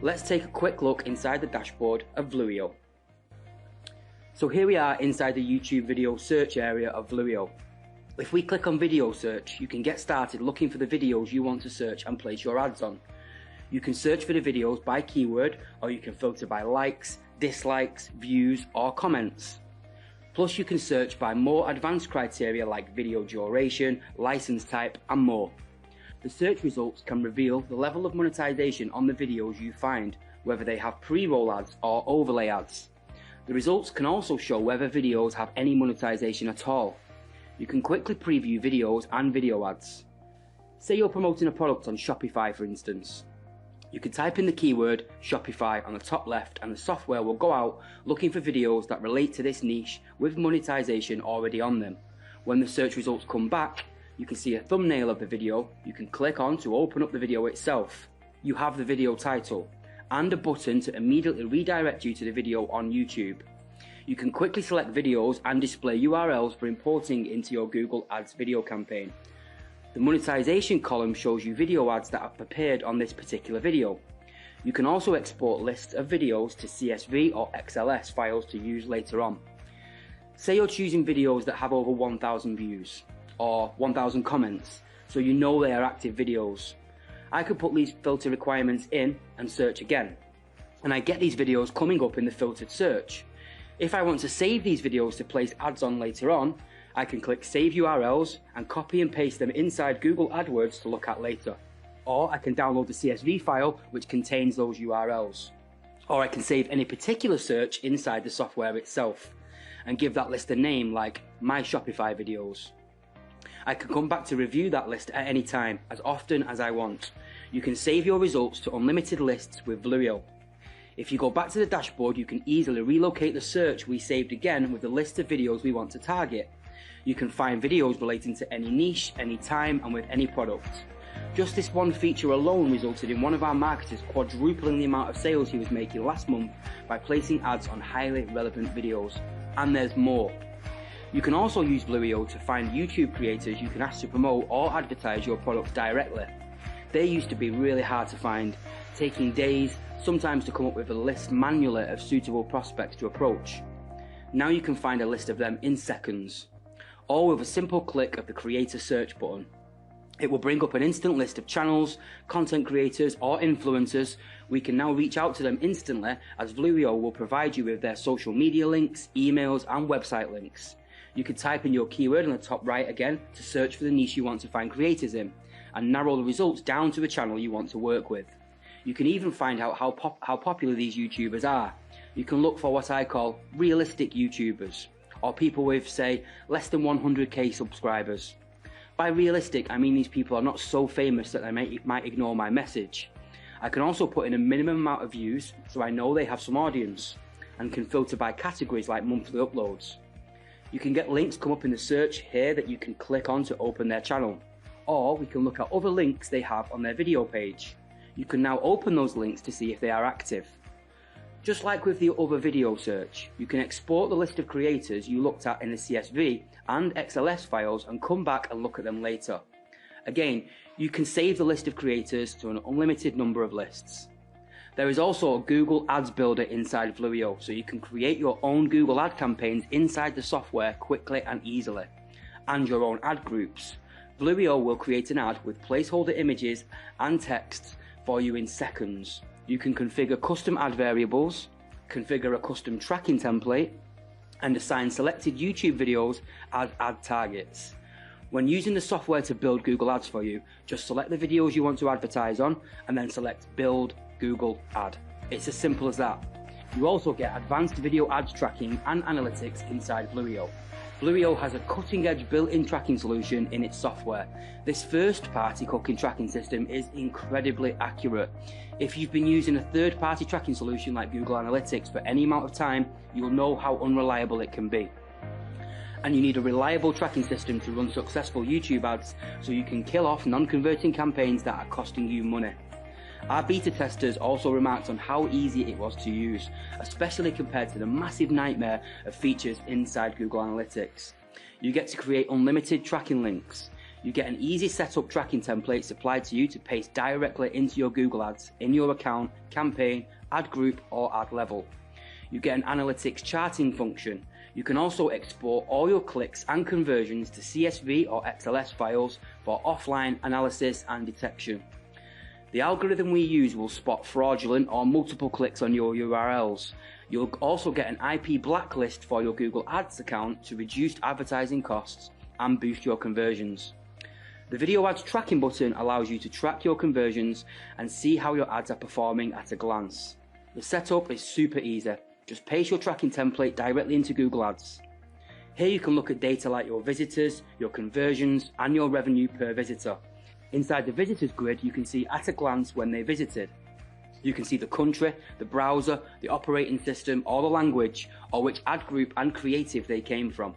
Let's take a quick look inside the dashboard of Vlueo. So here we are inside the YouTube video search area of Vlueo. If we click on video search, you can get started looking for the videos you want to search and place your ads on. You can search for the videos by keyword, or you can filter by likes, dislikes, views or comments. Plus you can search by more advanced criteria like video duration, license type and more. The search results can reveal the level of monetization on the videos you find, whether they have pre-roll ads or overlay ads. The results can also show whether videos have any monetization at all. You can quickly preview videos and video ads. Say you're promoting a product on Shopify for instance. You can type in the keyword Shopify on the top left and the software will go out looking for videos that relate to this niche with monetization already on them. When the search results come back, you can see a thumbnail of the video you can click on to open up the video itself. You have the video title and a button to immediately redirect you to the video on YouTube. You can quickly select videos and display URLs for importing into your Google Ads video campaign. The monetization column shows you video ads that are prepared on this particular video. You can also export lists of videos to CSV or XLS files to use later on. Say you're choosing videos that have over 1,000 views or 1,000 comments, so you know they are active videos. I could put these filter requirements in and search again, and I get these videos coming up in the filtered search. If I want to save these videos to place ads on later on, I can click Save URLs and copy and paste them inside Google AdWords to look at later. Or I can download the CSV file which contains those URLs. Or I can save any particular search inside the software itself and give that list a name like My Shopify Videos. I can come back to review that list at any time, as often as I want. You can save your results to unlimited lists with Vlueo. If you go back to the dashboard, you can easily relocate the search we saved again with the list of videos we want to target. You can find videos relating to any niche, any time and with any product. Just this one feature alone resulted in one of our marketers quadrupling the amount of sales he was making last month by placing ads on highly relevant videos. And there's more. You can also use Vlueo to find YouTube creators you can ask to promote or advertise your products directly. They used to be really hard to find, taking days, sometimes to come up with a list manually of suitable prospects to approach. Now you can find a list of them in seconds, all with a simple click of the Creator Search button. It will bring up an instant list of channels, content creators or influencers. We can now reach out to them instantly, as Vlueo will provide you with their social media links, emails and website links. You can type in your keyword in the top right again to search for the niche you want to find creators in and narrow the results down to the channel you want to work with. You can even find out how popular these YouTubers are. You can look for what I call realistic YouTubers, or people with, say, less than 100k subscribers. By realistic, I mean these people are not so famous that they might ignore my message. I can also put in a minimum amount of views so I know they have some audience, and can filter by categories like monthly uploads. You can get links come up in the search here that you can click on to open their channel, or we can look at other links they have on their video page. You can now open those links to see if they are active. Just like with the other video search, you can export the list of creators you looked at in the CSV and XLS files and come back and look at them later. Again, you can save the list of creators to an unlimited number of lists. There is also a Google Ads Builder inside Vlueo, so you can create your own Google ad campaigns inside the software quickly and easily, and your own ad groups. Vlueo will create an ad with placeholder images and texts for you in seconds. You can configure custom ad variables, configure a custom tracking template, and assign selected YouTube videos as ad targets. When using the software to build Google Ads for you, just select the videos you want to advertise on and then select Build Google Ad. It's as simple as that. You also get advanced video ads tracking and analytics inside Vlueo. Vlueo has a cutting-edge built-in tracking solution in its software. This first-party cooking tracking system is incredibly accurate. If you've been using a third-party tracking solution like Google Analytics for any amount of time, you'll know how unreliable it can be. And you need a reliable tracking system to run successful YouTube ads so you can kill off non-converting campaigns that are costing you money. Our beta testers also remarked on how easy it was to use, especially compared to the massive nightmare of features inside Google Analytics. You get to create unlimited tracking links. You get an easy setup tracking template supplied to you to paste directly into your Google Ads in your account, campaign, ad group or ad level. You get an analytics charting function. You can also export all your clicks and conversions to CSV or XLS files for offline analysis and detection. The algorithm we use will spot fraudulent or multiple clicks on your URLs. You'll also get an IP blacklist for your Google Ads account to reduce advertising costs and boost your conversions. The video ads tracking button allows you to track your conversions and see how your ads are performing at a glance. The setup is super easy. Just paste your tracking template directly into Google Ads. Here you can look at data like your visitors, your conversions and your revenue per visitor. Inside the visitors grid you can see at a glance when they visited. You can see the country, the browser, the operating system or the language or which ad group and creative they came from.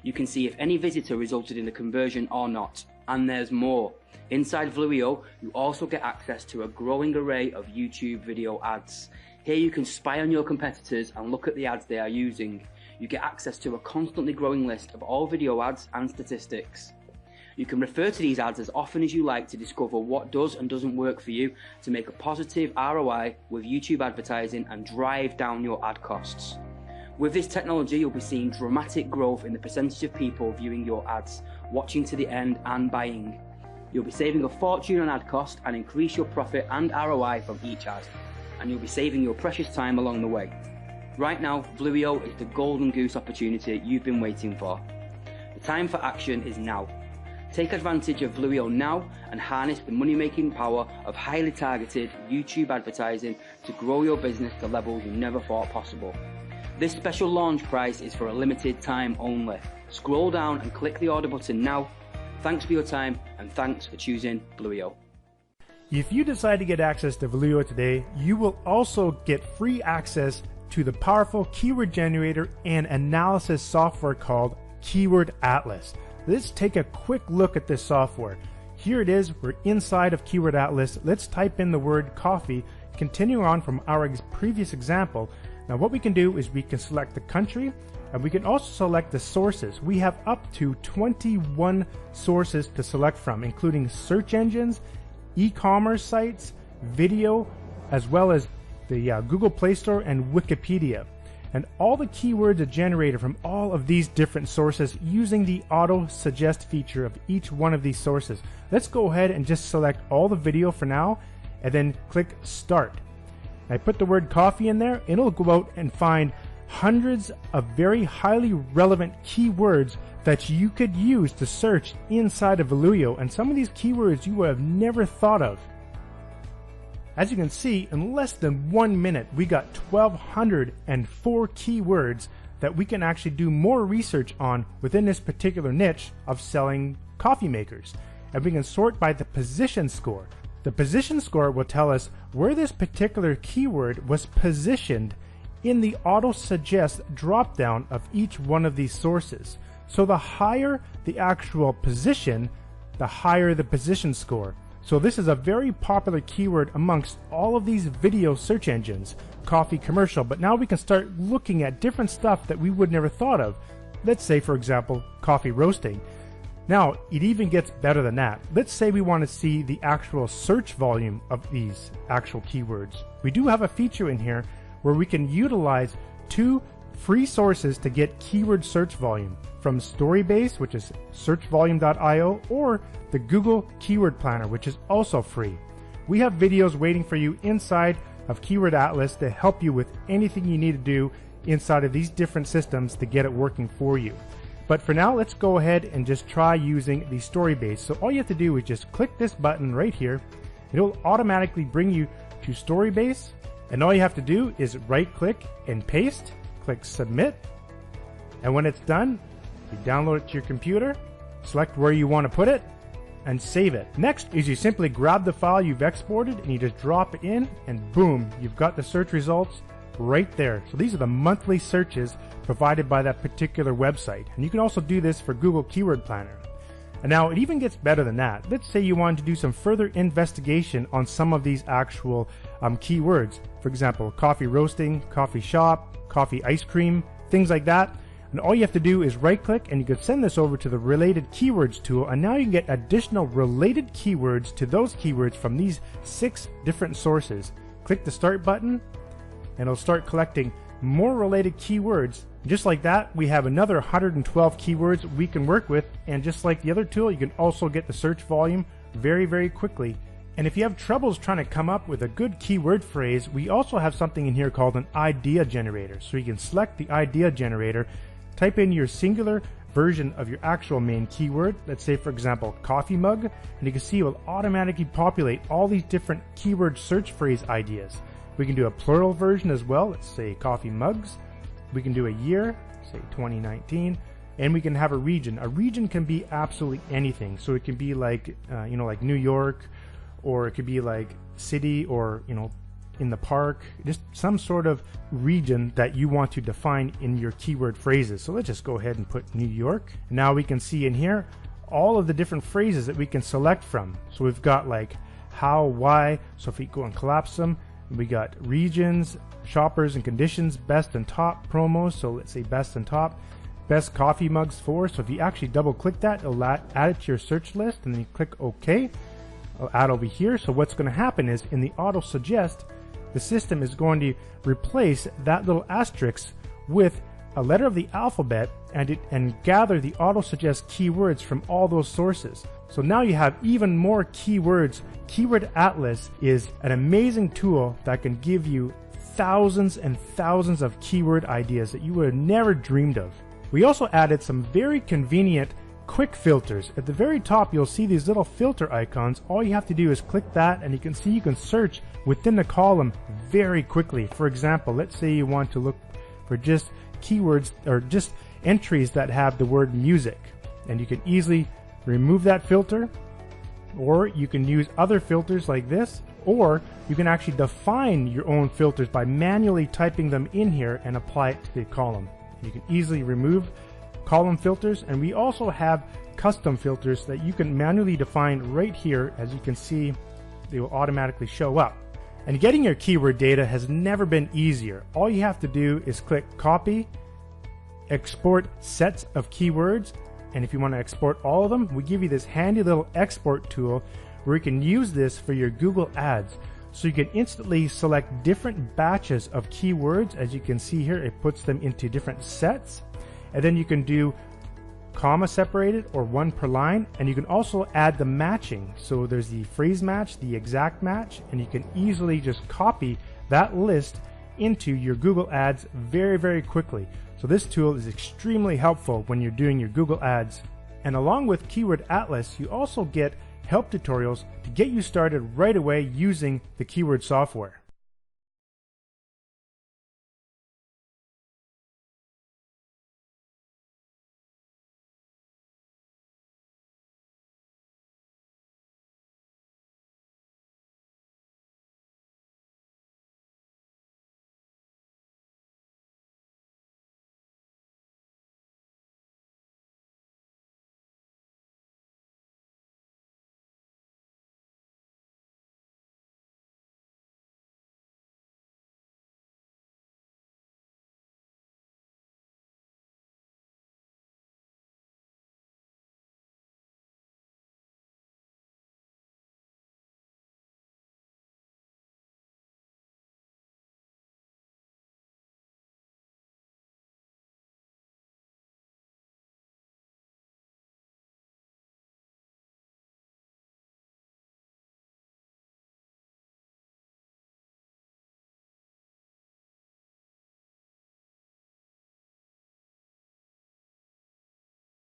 You can see if any visitor resulted in a conversion or not. And there's more. Inside Vlueo, you also get access to a growing array of YouTube video ads. Here you can spy on your competitors and look at the ads they are using. You get access to a constantly growing list of all video ads and statistics. You can refer to these ads as often as you like to discover what does and doesn't work for you to make a positive ROI with YouTube advertising and drive down your ad costs. With this technology, you'll be seeing dramatic growth in the percentage of people viewing your ads, watching to the end and buying. You'll be saving a fortune on ad cost and increase your profit and ROI from each ad. And you'll be saving your precious time along the way. Right now, Vlueo is the golden goose opportunity you've been waiting for. The time for action is now. Take advantage of Vlueo now and harness the money-making power of highly targeted YouTube advertising to grow your business to levels you never thought possible. This special launch price is for a limited time only. Scroll down and click the order button now. Thanks for your time and thanks for choosing Vlueo. If you decide to get access to Vlueo today, you will also get free access to the powerful keyword generator and analysis software called Keyword Atlas. Let's take a quick look at this software. Here it is, we're inside of Keyword Atlas. Let's type in the word coffee, continue on from our previous example. Now what we can do is we can select the country and we can also select the sources. We have up to 21 sources to select from, including search engines, e-commerce sites, video, as well as the Google Play Store and Wikipedia. And all the keywords are generated from all of these different sources using the auto suggest feature of each one of these sources. Let's go ahead and just select all the video for now and then click start. I put the word coffee in there and it'll go out and find hundreds of very highly relevant keywords that you could use to search inside of Vlueo, and some of these keywords you would have never thought of. As you can see, in less than 1 minute we got 1,204 keywords that we can actually do more research on within this particular niche of selling coffee makers. And we can sort by the position score. The position score will tell us where this particular keyword was positioned in the auto suggest drop down of each one of these sources. So the higher the actual position, the higher the position score. So this is a very popular keyword amongst all of these video search engines, coffee commercial, but now we can start looking at different stuff that we would never thought of. Let's say, for example, coffee roasting. Now, it even gets better than that. Let's say we want to see the actual search volume of these actual keywords. We do have a feature in here where we can utilize 2 free sources to get keyword search volume from Storybase, which is searchvolume.io, or the Google Keyword Planner, which is also free. We have videos waiting for you inside of Keyword Atlas to help you with anything you need to do inside of these different systems to get it working for you. But for now, let's go ahead and just try using the Storybase. So all you have to do is just click this button right here. It'll automatically bring you to Storybase, and all you have to do is right click and paste, click submit, and when it's done, you download it to your computer, select where you want to put it, and save it. Next is you simply grab the file you've exported and you just drop it in, and boom, you've got the search results right there. So these are the monthly searches provided by that particular website. And you can also do this for Google Keyword Planner. And now it even gets better than that. Let's say you wanted to do some further investigation on some of these actual keywords. For example, coffee roasting, coffee shop, coffee ice cream, things like that. And all you have to do is right click and you can send this over to the related keywords tool, and now you can get additional related keywords to those keywords from these 6 different sources. Click the start button and it'll start collecting more related keywords. Just like that, we have another 112 keywords we can work with, and just like the other tool, you can also get the search volume very, very quickly. And if you have troubles trying to come up with a good keyword phrase, we also have something in here called an idea generator. So you can select the idea generator, type in your singular version of your actual main keyword. Let's say, for example, coffee mug, and you can see it will automatically populate all these different keyword search phrase ideas. We can do a plural version as well. Let's say coffee mugs. We can do a year, say 2019, and we can have a region. A region can be absolutely anything. So it can be like, like New York, or it could be like city, or, in the park, just some sort of region that you want to define in your keyword phrases. So let's just go ahead and put New York. Now we can see in here all of the different phrases that we can select from. So we've got like how, why. So if we go and collapse them, we got regions, shoppers and conditions, best and top promos. So let's say best and top, best coffee mugs for. So if you actually double click that, it'll add it to your search list, and then you click OK. I'll add over here. So what's going to happen is in the auto suggest, the system is going to replace that little asterisk with a letter of the alphabet and gather the auto suggest keywords from all those sources. So now you have even more keywords. Keyword Atlas is an amazing tool that can give you thousands and thousands of keyword ideas that you would have never dreamed of. We also added some very convenient quick filters. At the very top, you'll see these little filter icons. All you have to do is click that, and you can see you can search within the column very quickly. For example, let's say you want to look for just keywords or just entries that have the word music, and you can easily remove that filter, or you can use other filters like this, or you can actually define your own filters by manually typing them in here and apply it to the column. You can easily remove column filters, and we also have custom filters that you can manually define right here. As you can see, they will automatically show up. And getting your keyword data has never been easier. All you have to do is click copy, export sets of keywords, and if you want to export all of them, we give you this handy little export tool where you can use this for your Google Ads. So you can instantly select different batches of keywords. As you can see here, it puts them into different sets. And then you can do comma separated or one per line, and you can also add the matching. So there's the phrase match, the exact match, and you can easily just copy that list into your Google Ads very, very quickly. So this tool is extremely helpful when you're doing your Google Ads. And along with Keyword Atlas, you also get help tutorials to get you started right away using the keyword software.